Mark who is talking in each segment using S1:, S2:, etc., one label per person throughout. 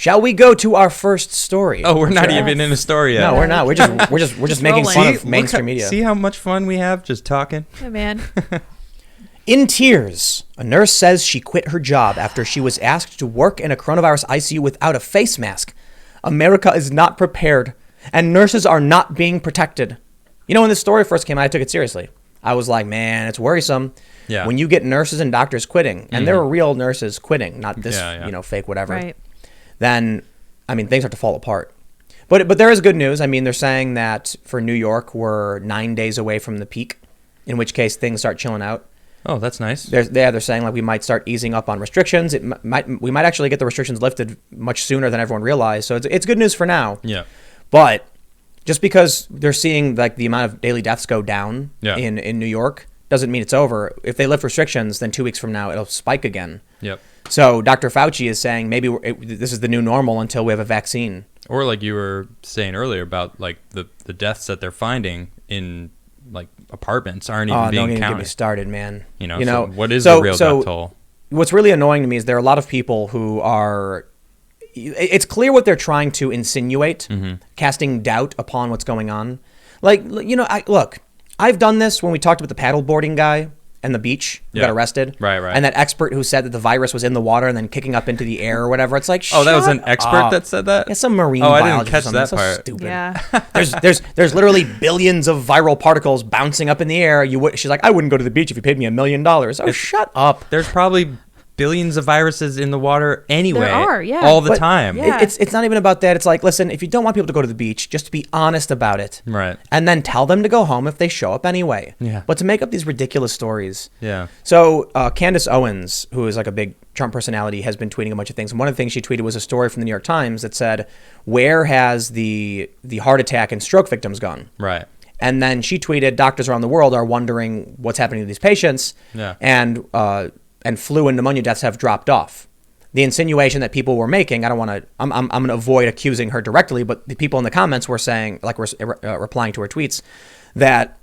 S1: Shall we go to our first story?
S2: Oh, we're not even in a story yet.
S1: No, we're not. We're just making fun of mainstream media.
S2: See how much fun we have just talking?
S3: Hey, man.
S1: In tears, a nurse says she quit her job after she was asked to work in a coronavirus ICU without a face mask. America is not prepared, and nurses are not being protected. You know, when this story first came out, I took it seriously. I was like, man, it's worrisome.
S2: Yeah.
S1: When you get nurses and doctors quitting, and there are real nurses quitting, not this, fake whatever.
S3: Right.
S1: Then, I mean, things start to fall apart. But there is good news. I mean, they're saying that for New York, we're 9 days away from the peak, in which case things start chilling out.
S2: Oh, that's nice.
S1: They're saying like we might start easing up on restrictions. We might actually get the restrictions lifted much sooner than everyone realized. So it's good news for now.
S2: Yeah.
S1: But just because they're seeing like the amount of daily deaths go down in New York doesn't mean it's over. If they lift restrictions, then 2 weeks from now it'll spike again.
S2: Yep.
S1: So Dr. Fauci is saying maybe this is the new normal until we have a vaccine.
S2: Or like you were saying earlier about like the deaths that they're finding in like apartments aren't even being counted. Don't even
S1: get me started, man.
S2: You know so what is the real death toll?
S1: What's really annoying to me is there are a lot of people who are. It's clear what they're trying to insinuate, casting doubt upon what's going on. Like, you know, look, I've done this when we talked about the paddleboarding guy and the beach who got arrested.
S2: Right.
S1: And that expert who said that the virus was in the water and then kicking up into the air or whatever. It's like,
S2: that was an expert that said that?
S1: Yeah, some marine
S2: biologist.
S1: I
S2: didn't catch that part.
S1: So stupid.
S3: Yeah.
S1: there's literally billions of viral particles bouncing up in the air. She's like, I wouldn't go to the beach if you paid me $1 million. Oh, shut up.
S2: There's probably billions of viruses in the water anyway.
S3: There are,
S2: all the time.
S3: Yeah.
S1: It's not even about that. It's like, listen, if you don't want people to go to the beach, just be honest about it.
S2: Right.
S1: And then tell them to go home if they show up anyway.
S2: Yeah.
S1: But to make up these ridiculous stories.
S2: Yeah.
S1: So Candace Owens, who is like a big Trump personality, has been tweeting a bunch of things. And one of the things she tweeted was a story from the New York Times that said, where has the heart attack and stroke victims gone?
S2: Right.
S1: And then she tweeted, doctors around the world are wondering what's happening to these patients.
S2: Yeah.
S1: And flu and pneumonia deaths have dropped off. The insinuation that people were making, I'm going to avoid accusing her directly, but the people in the comments were saying, like we're replying to her tweets, that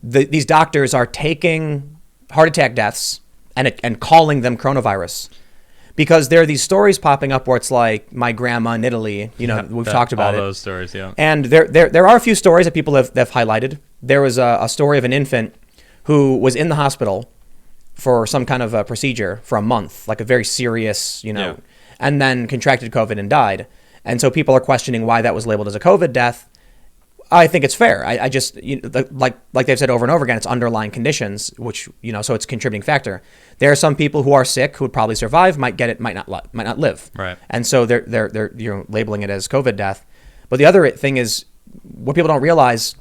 S1: these doctors are taking heart attack deaths and calling them coronavirus. Because there are these stories popping up where it's like my grandma in Italy, we've talked about
S2: all
S1: it.
S2: All those stories, yeah.
S1: And there are a few stories that people have highlighted. There was a story of an infant who was in the hospital for some kind of a procedure for a month, like a very serious, and then contracted COVID and died. And so people are questioning why that was labeled as a COVID death. I think it's fair. I just, like they've said over and over again, it's underlying conditions, which, so it's a contributing factor. There are some people who are sick who would probably survive, might get it, might not live.
S2: Right.
S1: And so they're labeling it as COVID death. But the other thing is, what people don't realize,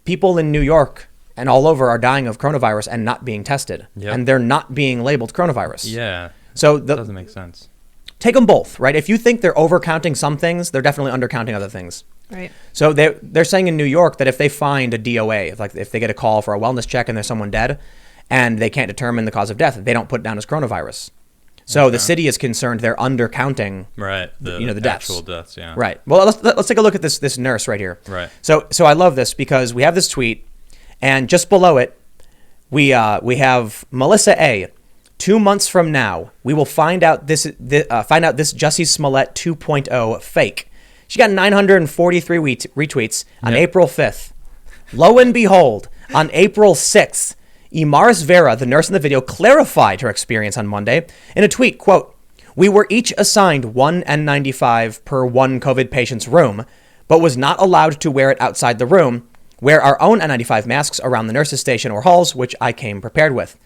S1: people in New York and all over are dying of coronavirus and not being tested.
S2: Yep.
S1: And they're not being labeled coronavirus.
S2: Yeah.
S1: So
S2: that doesn't make sense.
S1: Take them both, right? If you think they're overcounting some things, they're definitely undercounting other things.
S3: Right.
S1: So they're saying in New York that if they find a DOA, if they get a call for a wellness check and there's someone dead and they can't determine the cause of death, they don't put it down as coronavirus. So the city is concerned they're undercounting the deaths.
S2: Actual deaths, yeah.
S1: Right. Well, let's take a look at this nurse right here.
S2: Right.
S1: So I love this because we have this tweet, and just below it, we have Melissa A. 2 months from now, we will find out this Jussie Smollett 2.0 fake. She got 943 retweets on April 5th. Lo and behold, on April 6th, Imaris Vera, the nurse in the video, clarified her experience on Monday in a tweet, quote, "We were each assigned one N95 per one COVID patient's room, but was not allowed to wear it outside the room, wear our own N95 masks around the nurse's station or halls, which I came prepared with."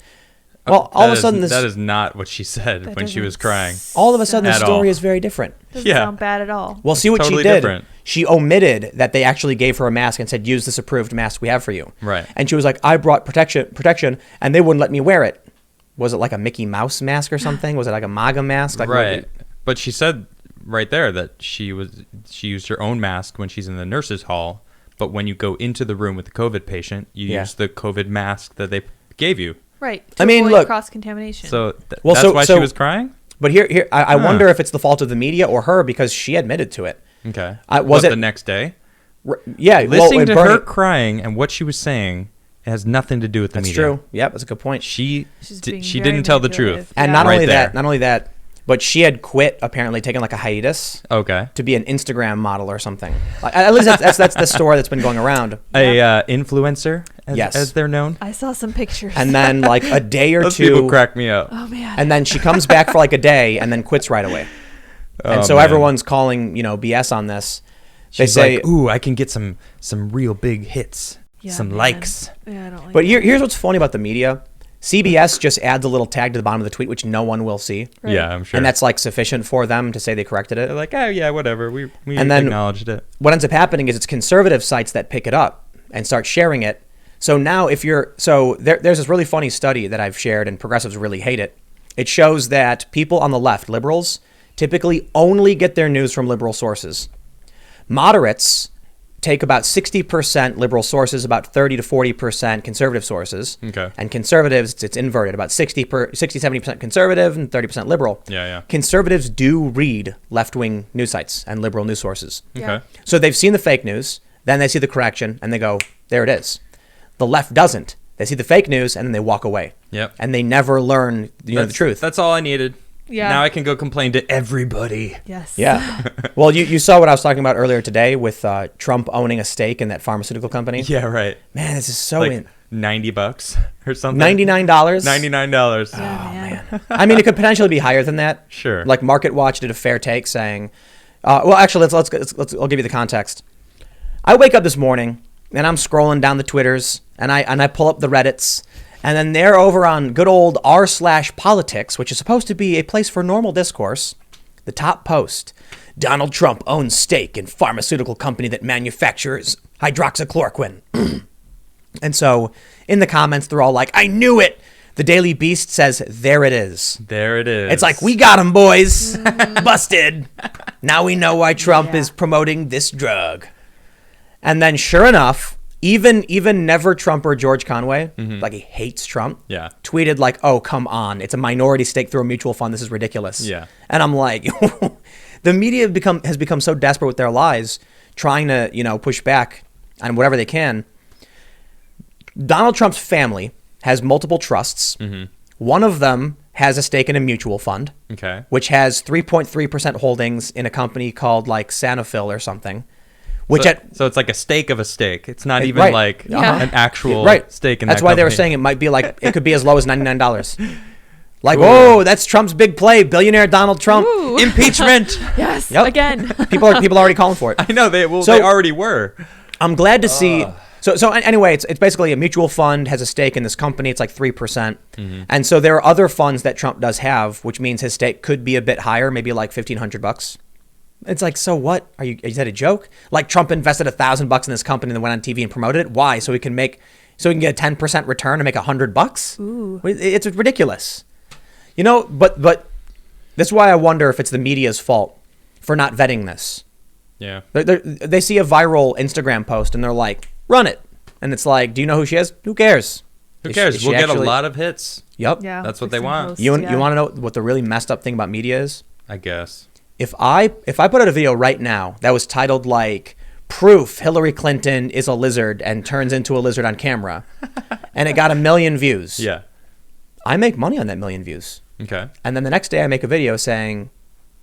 S1: Well, all of a sudden
S2: that is not what she said when she was crying.
S1: All of a sudden, the story is very different.
S3: Doesn't sound bad at all.
S1: Well, see what she did. Different. She omitted that they actually gave her a mask and said, "Use this approved mask we have for you."
S2: Right.
S1: And she was like, "I brought protection, and they wouldn't let me wear it." Was it like a Mickey Mouse mask or something? Was it like a MAGA mask? Like
S2: right. But she said right there that she used her own mask when she's in the nurse's hall, but when you go into the room with the COVID patient, you use the COVID mask that they gave you.
S3: Right.
S1: I mean, look,
S3: cross-contamination.
S2: So that's why she was crying?
S1: But here, I wonder if it's the fault of the media or her, because she admitted to it.
S2: Okay.
S1: Was it
S2: the next day?
S1: Yeah.
S2: Listening to her crying and what she was saying has nothing to do with the media.
S1: That's true. Yep, that's a good point.
S2: She didn't tell the truth.
S1: And not only that, but she had quit, apparently taken like a hiatus
S2: Okay.
S1: to be an Instagram model or something. At least that's the story that's been going around.
S2: A influencer,
S1: Yes.
S2: as they're known.
S3: I saw some pictures.
S1: And then like a day or
S2: Those people
S1: two,
S2: crack me up.
S3: oh man.
S1: and then she comes back for like a day and then quits right away. And
S2: Oh,
S1: so
S2: man.
S1: everyone's calling, BS on this.
S2: She's
S1: they say,
S2: like, ooh, I can get some real big hits,
S3: Yeah,
S2: some
S3: man.
S2: likes.
S3: Yeah, I don't like
S1: but
S3: that.
S1: here's what's funny about the media. CBS just adds a little tag to the bottom of the tweet, which no one will see.
S3: Right.
S2: Yeah, I'm sure.
S1: And that's like sufficient for them to say they corrected it.
S2: They're like, oh yeah, whatever. We
S1: And then-
S2: acknowledged it.
S1: What ends up happening is it's conservative sites that pick it up and start sharing it. So now there's this really funny study that I've shared and progressives really hate it. It shows that people on the left, liberals, typically only get their news from liberal sources. Moderates take about 60% liberal sources, about 30 to 40% conservative sources.
S2: Okay.
S1: And conservatives, it's inverted, about 70% conservative and 30% liberal.
S2: Yeah.
S1: Conservatives do read left-wing news sites and liberal news sources.
S3: Yeah.
S2: Okay.
S1: So they've seen the fake news, then they see the correction, and they go, there it is. The left doesn't. They see the fake news, and then they walk away.
S2: Yep.
S1: And they never learn the truth.
S2: That's all I needed.
S3: Yeah.
S2: Now I can go complain to everybody.
S3: Yes.
S1: Yeah. Well, you saw what I was talking about earlier today with Trump owning a stake in that pharmaceutical company.
S2: Yeah, right.
S1: Man, this is so
S2: Like $90 or something.
S1: $99.
S2: $99.
S3: Yeah, man.
S1: I mean, it could potentially be higher than that.
S2: Sure.
S1: Like Market Watch did a fair take saying, well, actually, let's I'll give you the context. I wake up this morning and I'm scrolling down the Twitters and I pull up the Reddits, and then they're over on good old r/politics, which is supposed to be a place for normal discourse. The top post: Donald Trump owns stake in pharmaceutical company that manufactures hydroxychloroquine. And so in the comments, they're all like, I knew it. The Daily Beast says, there it is.
S2: There it is.
S1: It's like, we got him, boys. Busted. Now we know why Trump
S3: Yeah.
S1: is promoting this drug. And then sure enough, even never Trumper George Conway, like he hates Trump,
S2: Yeah.
S1: tweeted like, oh, come on. It's a minority stake through a mutual fund. This is ridiculous.
S2: Yeah.
S1: And I'm like, the media has become so desperate with their lies, trying to, push back on whatever they can. Donald Trump's family has multiple trusts. One of them has a stake in a mutual fund,
S2: Okay.
S1: which has 3.3% holdings in a company called like Sanofi or something. Which
S2: So it's like a stake of a stake. It's not even
S1: right.
S2: like
S3: Yeah.
S2: an actual
S1: right.
S2: stake in
S1: That's
S2: that
S1: why they were
S2: company.
S1: saying it might be like it could be as low as $99. Like,
S2: Ooh.
S1: whoa, that's Trump's big play, billionaire Donald Trump.
S3: Ooh.
S2: Impeachment.
S3: Yes.
S1: Yep.
S3: Again.
S1: People are already calling for it.
S2: I know they
S1: So-
S2: already were.
S1: I'm glad to see. So anyway, it's basically a mutual fund has a stake in this company. It's like 3%. And so there are other funds that Trump does have, which means his stake could be a bit higher, maybe like $1,500. It's like, so what? Is that a joke? Like Trump invested $1,000 in this company and then went on TV and promoted it. Why? So he can get a 10% return and make $100?
S3: Ooh.
S1: It's ridiculous. But this is why I wonder if it's the media's fault for not vetting this.
S2: Yeah.
S1: They see a viral Instagram post and they're like, run it. And it's like, do you know who she is? Who cares?
S2: Who cares?
S1: Is she
S2: We'll get a
S1: actually-
S2: lot of hits,
S1: Yep.
S3: Yeah.
S2: That's what they
S3: fixing
S2: want.
S3: posts,
S1: You
S3: yeah.
S1: want to know what the really messed up thing about media is?
S2: I guess.
S1: If I put out a video right now that was titled like proof Hillary Clinton is a lizard and turns into a lizard on camera, and it got 1 million views,
S2: Yeah.
S1: I make money on that 1 million views.
S2: Okay.
S1: And then the next day I make a video saying,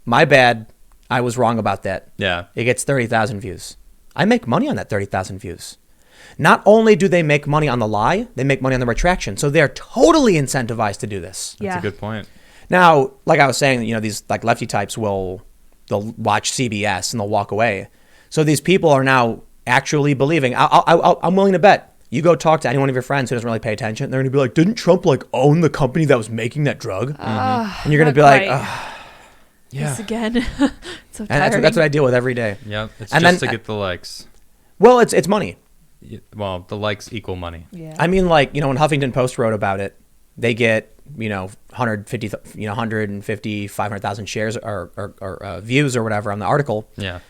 S1: my bad, I was wrong about that.
S2: Yeah.
S1: It gets 30,000 views. I make money on that 30,000 views. Not only do they make money on the lie, they make money on the retraction. So they're totally incentivized to do this.
S2: That's
S3: Yeah.
S2: a good point.
S1: Now, like I was saying, these like lefty types they'll watch CBS and they'll walk away. So these people are now actually believing. I'm willing to bet. You go talk to any one of your friends who doesn't really pay attention. They're going to be like, didn't Trump like own the company that was making that drug? And you're going to be like,
S3: yeah.
S2: Yeah.
S3: This again. So
S1: and
S3: tiring.
S1: that's what I deal with every day.
S2: Yeah. It's
S1: And
S2: just
S1: then-
S2: to get the likes.
S1: Well, it's money.
S2: Well, the likes equal money.
S3: Yeah.
S1: I mean, like, when Huffington Post wrote about it, they get, 150, 500,000 shares or views or whatever on the article.
S2: Yeah.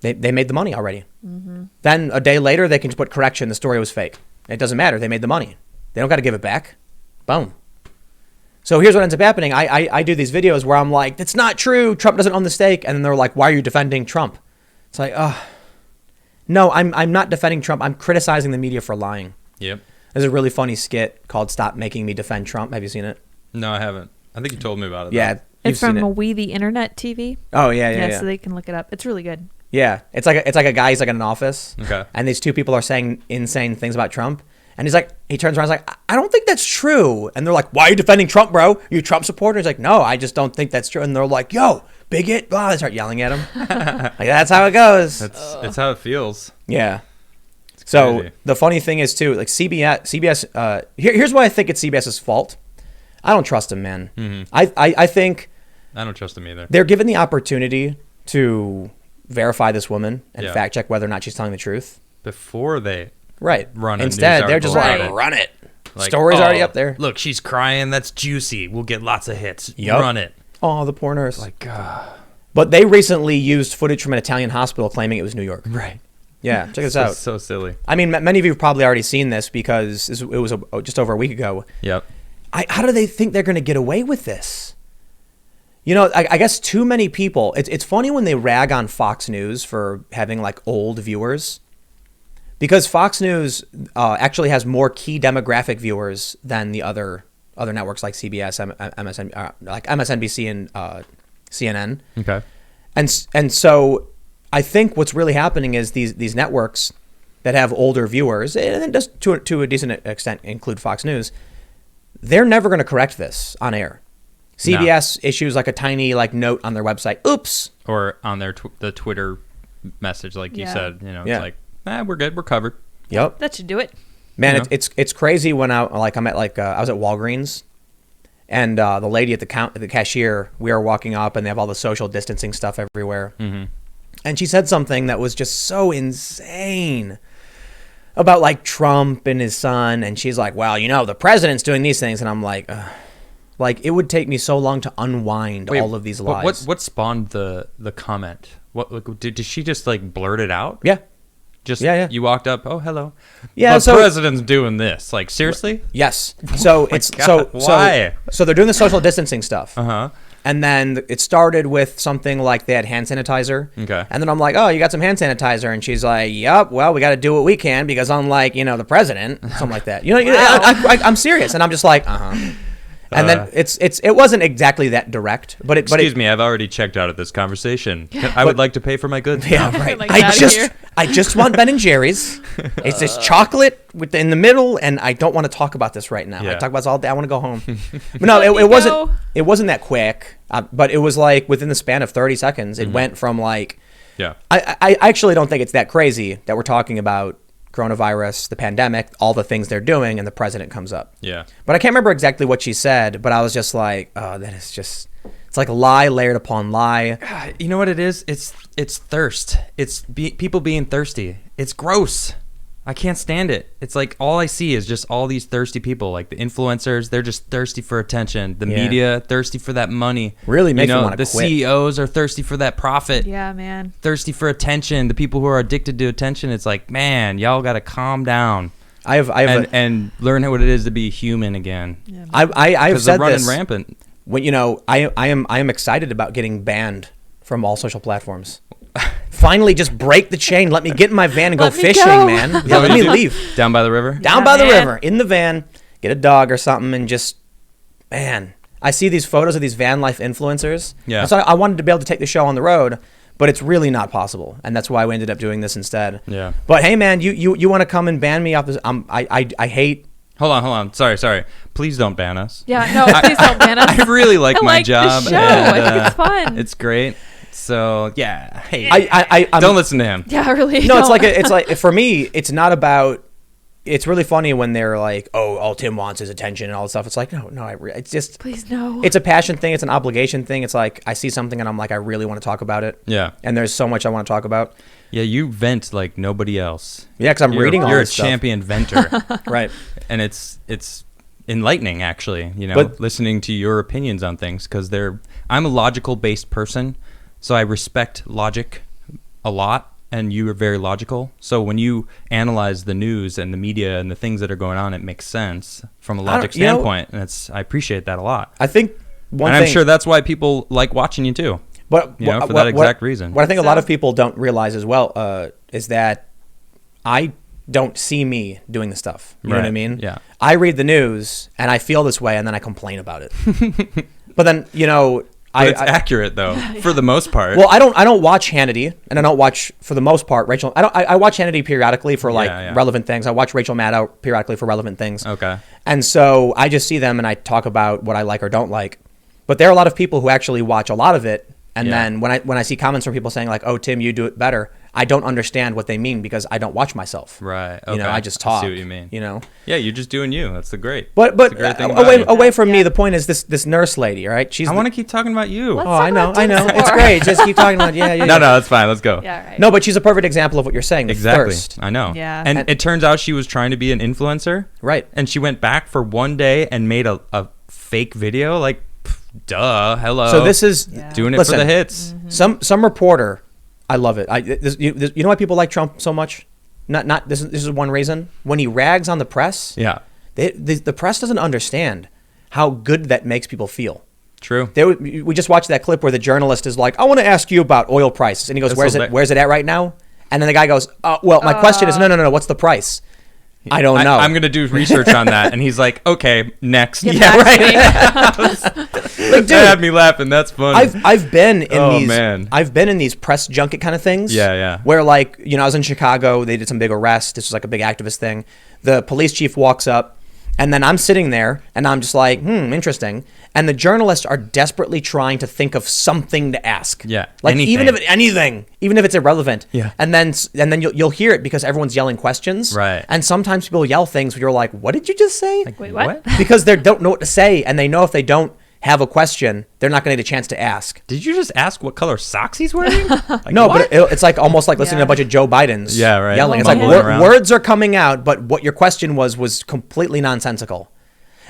S1: They made the money already. Then a day later, they can just put correction. The story was fake. It doesn't matter. They made the money. They don't got to give it back. Boom. So here's what ends up happening. I do these videos where I'm like, that's not true. Trump doesn't own the stake. And then they're like, why are you defending Trump? It's like, no, I'm not defending Trump. I'm criticizing the media for lying.
S2: Yep.
S1: There's a really funny skit called Stop Making Me Defend Trump. Have you seen it?
S2: No, I haven't. I think you told me about it. though.
S1: Yeah.
S3: It's
S1: You've
S3: from
S1: seen it.
S3: We the Internet TV.
S1: Oh yeah.
S3: So they can look it up. It's really good.
S1: Yeah, it's like a guy. He's like in an office,
S2: Okay.
S1: and these two people are saying insane things about Trump, and he turns around, he's like, I don't think that's true, and they're like, why are you defending Trump, bro? You a Trump supporter? He's like, no, I just don't think that's true, and they're like, yo, bigot, blah. They start yelling at him. Like that's how it goes.
S2: It's how it feels.
S1: Yeah. So
S2: crazy.
S1: the funny thing is too, like CBS. Here's why I think it's CBS's fault. I don't trust them, man.
S2: Mm-hmm.
S1: I think
S2: I don't trust him either.
S1: they're given the opportunity to verify this woman and
S2: Yeah.
S1: fact check whether or not she's telling the truth.
S2: Before they
S1: Right.
S2: run a
S1: Instead,
S2: news
S1: they're just
S2: article
S1: like,
S2: about it.
S1: run it.
S2: Like,
S1: Story's already up there.
S2: Look, she's crying. That's juicy. We'll get lots of hits.
S1: Yup.
S2: Run it.
S1: Oh, the poor nurse.
S2: Like, God.
S1: But they recently used footage from an Italian hospital claiming it was New York.
S2: Right.
S1: Yeah, check this
S2: So,
S1: out.
S2: so silly.
S1: I mean, many of you have probably already seen this because it was just over a week ago.
S2: Yep.
S1: How do they think they're going to get away with this? You know, I guess too many people. It's funny when they rag on Fox News for having like old viewers, because Fox News actually has more key demographic viewers than the other networks like CBS, MSN, like MSNBC and CNN.
S2: Okay.
S1: And so I think what's really happening is these networks that have older viewers, and just to a decent extent include Fox News, they're never going to correct this on air. CBS issues like a tiny like note on their website. Oops.
S2: Or on their the Twitter message, like you
S3: Yeah.
S2: said, you know,
S1: Yeah.
S2: it's like, we're good. We're covered.
S1: Yep.
S3: That should do it.
S1: Man,
S2: You know?
S1: it's crazy when I was at Walgreens, and the lady at the cashier, we were walking up, and they have all the social distancing stuff everywhere, and she said something that was just so insane about like Trump and his son, and she's like, well, you know, the president's doing these things, and I'm like, ugh. Like it would take me so long to unwind all of these
S2: but
S1: lies.
S2: What spawned the comment? What like, did she just like blurt it out?
S1: Yeah.
S2: Just
S1: Yeah.
S2: you walked up. Oh, hello.
S1: Yeah,
S2: The
S1: so-
S2: president's doing this. Like seriously?
S1: Yes. So it's
S2: God, why?
S1: So they're doing the social distancing stuff.
S2: Uh-huh.
S1: And then it started with something like they had hand sanitizer.
S2: Okay.
S1: And then I'm like, oh, you got some hand sanitizer? And she's like, yep, well, we got to do what we can because unlike, you know, the president, something like that. You know, I'm serious. And I'm just like, uh-huh. And then it wasn't exactly that direct, but
S2: Excuse me, I've already checked out of this conversation. I would like to pay for my goods.
S1: Yeah,
S2: now.
S1: right.
S3: Like, get outta here.
S1: I just want Ben and Jerry's. It's this chocolate in the middle, and I don't want to talk about this right now. I
S2: Yeah.
S1: talk about this all day. I want to go home. But no,
S3: Let me
S1: it wasn't.
S3: go.
S1: It wasn't that quick. But it was like within the span of 30 seconds, it went from like.
S2: Yeah.
S1: I actually don't think it's that crazy that we're talking about coronavirus, the pandemic, all the things they're doing, and the president comes up.
S2: Yeah.
S1: But I can't remember exactly what she said. But I was just like, oh, that is just. It's like lie layered upon lie.
S2: God, you know what it is? It's thirst. It's people being thirsty. It's gross. I can't stand it. It's like all I see is just all these thirsty people, like the influencers. They're just thirsty for attention. The
S1: Yeah.
S2: media thirsty for that money.
S1: Really makes
S2: you
S1: me
S2: know,
S1: wanna
S2: the
S1: quit.
S2: CEOs are thirsty for that profit.
S3: Yeah, man.
S2: Thirsty for attention. The people who are addicted to attention. It's like, man, y'all got to calm down and learn what it is to be human again.
S3: Yeah, man.
S1: I've
S2: Because they're
S1: said
S2: running
S1: this.
S2: rampant.
S1: When I am excited about getting banned from all social platforms. Finally, just break the chain. Let me get in my van and go
S3: Let me
S1: fishing,
S3: go.
S1: man. Yeah, let me leave
S2: Down by the river.
S1: down
S3: Yeah,
S1: by the
S3: man.
S1: river in the van, get a dog or something, and just man. I see these photos of these van life influencers.
S2: Yeah.
S1: And so I wanted to be able to take the show on the road, but it's really not possible, and that's why we ended up doing this instead.
S2: Yeah.
S1: But hey, man, you want to come and ban me off this? I hate.
S2: Hold on. Sorry. Please don't ban us.
S3: Yeah, no, please don't ban us.
S2: I really like
S3: I
S2: my
S3: like the
S2: job.
S3: show.
S2: and,
S3: I think it's fun.
S2: It's great. So yeah. Hey,
S1: I'm,
S2: don't listen to him.
S3: Yeah, really.
S1: No, it's
S3: don't.
S1: like for me, it's not about. It's really funny when they're like, "Oh, all Tim wants is attention and all this stuff." It's like, no, it's just.
S3: Please no.
S1: It's a passion thing. It's an obligation thing. It's like I see something and I'm like, I really want to talk about it.
S2: Yeah.
S1: And there's so much I want to talk about.
S2: Yeah, you vent like nobody else.
S1: Yeah, because I'm reading all
S2: You're a
S1: this stuff.
S2: champion venter,
S1: Right.
S2: and it's enlightening actually. You know,
S1: But-
S2: listening to your opinions on things because I'm a logical based person, so I respect logic a lot. And you are very logical. So when you analyze the news and the media and the things that are going on, it makes sense from a logic
S1: you know-
S2: standpoint. And I appreciate that a lot.
S1: I think one
S2: And
S1: thing.
S2: I'm sure that's why people like watching you too.
S1: But
S2: You know, for that exact reason.
S1: What I think a lot
S3: So-
S1: of people don't realize as well is that I don't see me doing the stuff. You know what I
S2: Right.
S1: mean?
S2: Yeah.
S1: I read the news and I feel this way and then I complain about it. But then,
S2: But it's accurate though, for the most part.
S1: Well, I don't watch Hannity, and I don't watch, for the most part, Rachel. I watch Hannity periodically for relevant things. I watch Rachel Maddow periodically for relevant things.
S2: Okay.
S1: And so I just see them and I talk about what I like or don't like. But there are a lot of people who actually watch a lot of it, and then when I see comments from people saying like, "Oh, Tim, you do it better," I don't understand what they mean because I don't watch myself.
S2: Right. Okay.
S1: You know, I just talk.
S2: I see what you mean.
S1: You know.
S2: Yeah, you're just doing you. That's the great.
S1: But
S2: that's the great thing about you.
S1: away from me, the point is this nurse lady, right?
S2: I want to keep talking about you.
S3: Let's
S1: Oh, I know.
S3: talk about Tim's
S1: It's
S3: more.
S1: great. Just keep talking about yeah.
S2: No, that's fine. Let's go.
S3: Yeah, right.
S1: No, but she's a perfect example of what you're saying. The
S2: Exactly.
S1: thirst.
S2: I know.
S3: Yeah.
S2: And it turns out she was trying to be an influencer.
S1: Right.
S2: And she went back for one day and made a fake video. Like, duh. Hello.
S1: So this is
S2: doing it
S1: listen,
S2: for the hits.
S1: Some reporter. I love it. You know why people like Trump so much? Not this is one reason. When he rags on the press,
S2: Yeah.
S1: the press doesn't understand how good that makes people feel.
S2: True.
S1: We just watched that clip where the journalist is like, "I want to ask you about oil prices," and he goes, "Where's it at right now?" And then the guy goes, "Well, my question is no. What's the price?" I don't know.
S2: I'm going to do research on that. And he's like, okay, next.
S3: Get
S1: Yeah,
S3: back to me.
S1: Like,
S2: That had me laughing. That's funny.
S1: I've been in
S2: Oh,
S1: these
S2: man.
S1: I've been in these press junket kind of things.
S2: Yeah.
S1: Where like, you know, I was in Chicago, they did some big arrest. This was like a big activist thing. The police chief walks up and then I'm sitting there and I'm just like, interesting. And the journalists are desperately trying to think of something to ask.
S2: Yeah,
S1: Like even
S2: anything.
S1: even if it's irrelevant.
S2: Yeah.
S1: And then you'll hear it because everyone's yelling questions.
S2: Right.
S1: And sometimes people yell things where you're like, what did you just say?
S3: Wait, what?
S1: Because they don't know what to say and they know if they don't have a question, they're not going to get a chance to ask.
S2: Did you just ask what color socks he's wearing? Like,
S1: No,
S2: what?
S1: but it's like almost like listening to
S3: Yeah.
S1: a bunch of Joe Bidens
S2: Yeah, right.
S1: yelling. It's
S2: Mumbling
S1: like
S2: around.
S1: words are coming out, but what your question was completely nonsensical.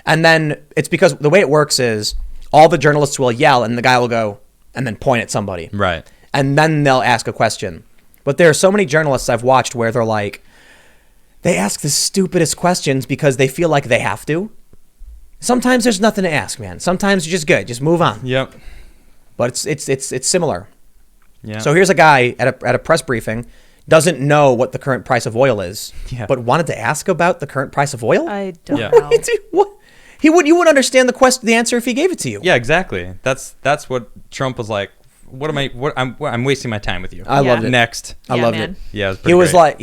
S1: And then it's because the way it works is all the journalists will yell and the guy will go and then point at somebody.
S2: Right.
S1: And then they'll ask a question. But there are so many journalists I've watched where they're like, they ask the stupidest questions because they feel like they have to. Sometimes there's nothing to ask, man. Sometimes you're just good. Just move on.
S2: Yep.
S1: But it's similar.
S2: Yeah.
S1: So here's a guy at a press briefing, doesn't know what the current price of oil is, but wanted to ask about the current price of oil?
S3: I don't
S2: Yeah.
S3: know.
S1: What? You wouldn't understand the answer if he gave it to you.
S2: Yeah, exactly. That's what Trump was like. I'm wasting my time with you.
S1: I loved it.
S2: Next.
S1: I
S3: Yeah,
S1: loved
S3: man.
S1: it.
S2: Yeah, it was
S1: He
S2: pretty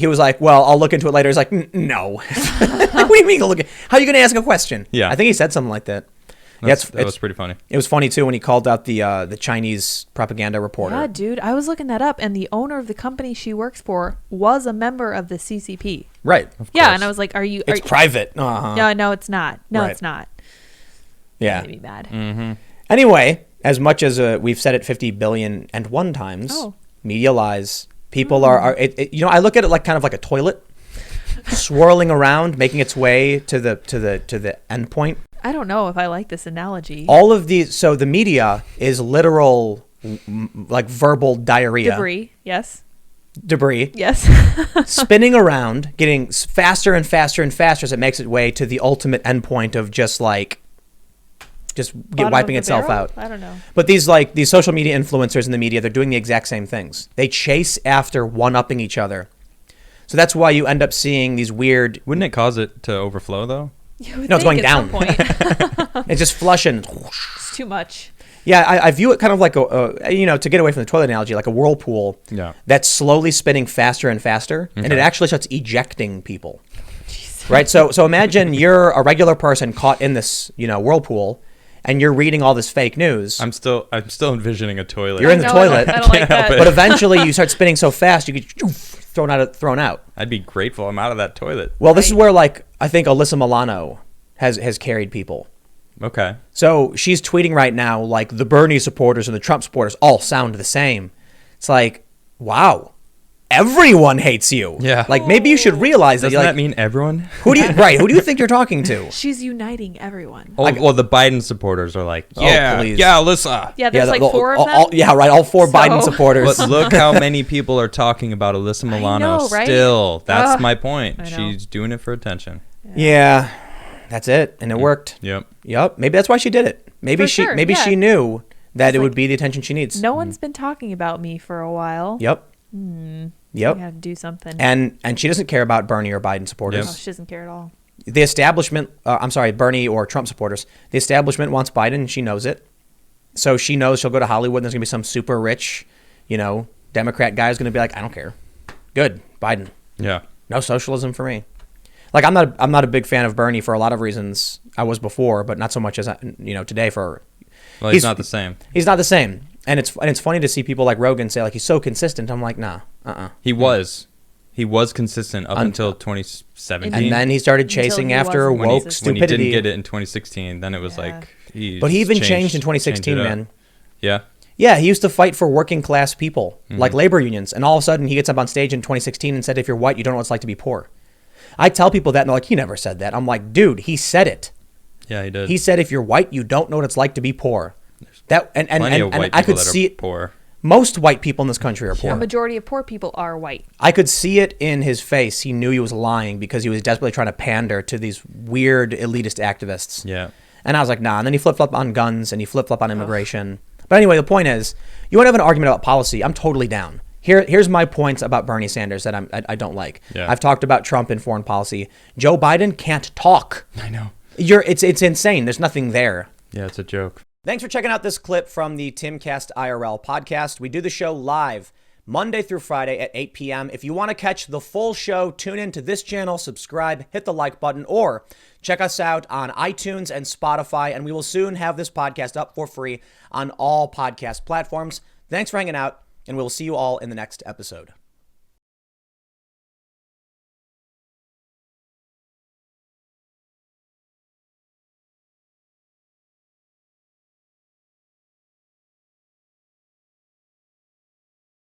S1: was
S2: great.
S1: like, well, I'll look into it later. He's like, no. What do you mean? How are you going to ask a question?
S2: Yeah.
S1: I think he said something like that.
S2: That was pretty funny.
S1: It was funny too when he called out the Chinese propaganda reporter.
S3: Yeah, dude, I was looking that up, and the owner of the company she works for was a member of the CCP.
S1: Right.
S3: Yeah, and I was like, "Are you?"
S1: It's private. Uh-huh.
S3: No, no, it's not. No,
S1: Right.
S3: it's not.
S1: Yeah.
S3: Made me mad.
S2: Mm-hmm.
S1: Anyway, as much as we've said it 50 billion and one times,
S3: Oh.
S1: media lies. People are you know, I look at it like kind of like a toilet swirling around, making its way to the end point.
S3: I don't know if I like this analogy.
S1: All of these, so the media is literal, like verbal diarrhea,
S3: Debris. Yes.
S1: spinning around, getting faster and faster and faster as it makes its way to the ultimate endpoint of just
S3: Bottom
S1: wiping
S3: of the
S1: itself
S3: barrel?
S1: out.
S3: I don't know.
S1: But these social media influencers in the media, they're doing the exact same things. They chase after one-upping each other. So that's why you end up seeing these weird.
S2: Wouldn't it cause it to overflow though?
S3: You would
S1: No, it's
S3: think
S1: going
S3: at some
S1: down.
S3: point.
S1: It's just flushing.
S3: It's too much.
S1: Yeah, I view it kind of like to get away from the toilet analogy, like a whirlpool.
S2: Yeah.
S1: That's slowly spinning faster and faster, and it
S2: Okay.
S1: actually starts ejecting people. Right. So imagine you're a regular person caught in this whirlpool, and you're reading all this fake news.
S2: I'm still envisioning a toilet.
S1: You're in the
S3: No, I don't-
S1: toilet.
S3: I don't like that.
S1: But eventually you start spinning so fast you get thrown out.
S2: I'd be grateful I'm out of that toilet.
S1: Well, this is where I think Alyssa Milano has carried people.
S2: Okay.
S1: So she's tweeting right now like the Bernie supporters and the Trump supporters all sound the same. It's like, wow, everyone hates you.
S2: Yeah.
S1: Like maybe you should realize
S2: Doesn't that mean everyone?
S1: who do you think you're talking to?
S3: She's uniting everyone.
S2: Well, the Biden supporters are like,
S1: Oh,
S2: yeah,
S1: please.
S2: yeah, Alyssa.
S3: Yeah, there's like four of them.
S1: All four
S3: So-
S1: Biden supporters.
S2: But look how many people are talking about Alyssa Milano
S3: know, right?
S2: still. That's
S3: Ugh,
S2: my point.
S3: I know.
S2: She's doing it for attention.
S1: Yeah, that's it, and it worked.
S2: Yep.
S1: Yep. Maybe that's why she did it. Maybe
S3: For
S1: she
S3: sure,
S1: maybe
S3: yeah.
S1: she knew that
S3: It's
S1: it would
S3: like,
S1: be the attention she needs.
S3: No one's been talking about me for a while.
S1: Yep. Yep.
S3: I have to do something.
S1: And she doesn't care about Bernie or Biden supporters.
S3: Oh, she doesn't care at all.
S1: The establishment, Bernie or Trump supporters, the establishment wants Biden, and she knows it. So she knows she'll go to Hollywood and there's going to be some super rich, Democrat guy who's going to be like, I don't care. Good, Biden.
S2: Yeah.
S1: No socialism for me. Like, I'm not a big fan of Bernie for a lot of reasons. I was before, but not so much as today.
S2: Well, he's not the same.
S1: He's not the same, and it's funny to see people like Rogan say like he's so consistent. I'm like, nah,
S2: He was consistent up until 2017,
S1: and then he started chasing
S3: he
S1: after
S3: wasn't
S1: woke
S3: consistent.
S2: when he
S1: stupidity.
S2: didn't get it in 2016. Then it was like
S1: But he even changed in 2016,
S2: it up.
S1: man.
S2: Yeah.
S1: Yeah, he used to fight for working class people, like labor unions, and all of a sudden he gets up on stage in 2016 and said, if you're white, you don't know what it's like to be poor. I tell people that, and they're like, he never said that. I'm like, dude, he said it.
S2: Yeah, he did.
S1: He said, if you're white, you don't know what it's like to be poor. That and
S2: Plenty of white
S1: I
S2: people
S1: could
S2: that
S1: see
S2: are
S1: it.
S2: poor.
S1: Most white people in this country are
S3: A
S1: poor.
S3: majority of poor people are white.
S1: I could see it in his face. He knew he was lying because he was desperately trying to pander to these weird elitist activists.
S2: Yeah.
S1: And I was like, nah. And then he flip-flopped on guns and he flip-flopped on immigration. But anyway, the point is, you want to have an argument about policy, I'm totally down. Here's my points about Bernie Sanders that I don't like.
S2: Yeah.
S1: I've talked about Trump in foreign policy. Joe Biden can't talk.
S2: I know.
S1: It's insane. There's nothing there.
S2: Yeah, it's a joke.
S1: Thanks for checking out this clip from the Timcast IRL podcast. We do the show live Monday through Friday at 8 p.m. If you want to catch the full show, tune in to this channel, subscribe, hit the like button, or check us out on iTunes and Spotify. And we will soon have this podcast up for free on all podcast platforms. Thanks for hanging out, and we'll see you all in the next episode.